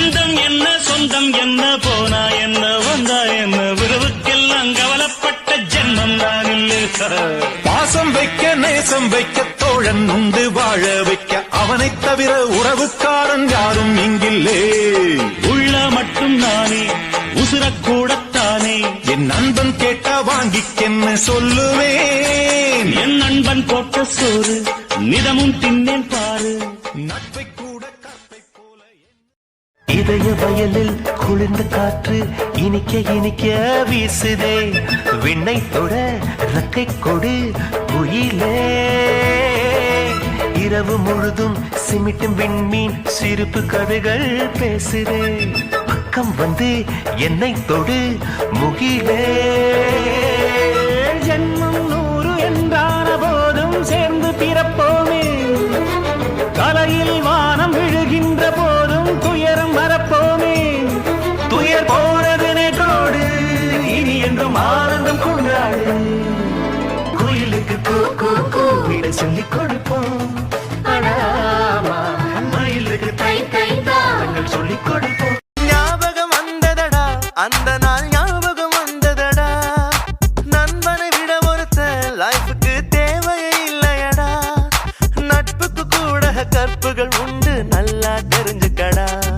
பந்தம் என்ன சொந்தம் என்ன போனா என்ன வந்தா என்ன உறவுக்கெல்லாம் கவலைப்பட்ட ஜென்மம் நான் இல்லை. பாசம் வைக்க நேசம் வைக்க தோழன் உண்டு வாழ வைக்க அவனை தவிர உறவுக்காரன் யாரும் இங்கில்லே. உள்ள மட்டும் நானே உசுரக்கூடத்தானே என் நண்பன் கேட்டா வாங்கிக்கென்னு சொல்லுவேன். என் நண்பன் போட்ட சோறு நிதமும் தின்னேன் பாரு. நட்பை கூட காத்தை போல இதய வயலில் குளிர்ந்த காற்று இனிக்க இனிக்க வீசுதே. விண்ணை தொட ரக்கை கொடு குயிலே. இரவு முழுதும் சிமிட்டும் விண்மீன் சிரிப்பு கதைகள் பேசுதே. பக்கம் வந்து என்னை தொடு முகிலே. ஜென்மம் 100 என்றான போதும் சேர்ந்து பிறப்போமே. கலையில் வானம் விழுகின்ற போதும் துயரம் வரப்போமே. துயர் போனது நேற்றோடு இனி என்றும் ஆனந்தம் கொண்டாடு. குயிலுக்கு கூ கூ கூவிட சொல்லிக் கொடுப்போம். மயிலுக்கு தை தை தான் சொல்லிக் கொடுப்போம்.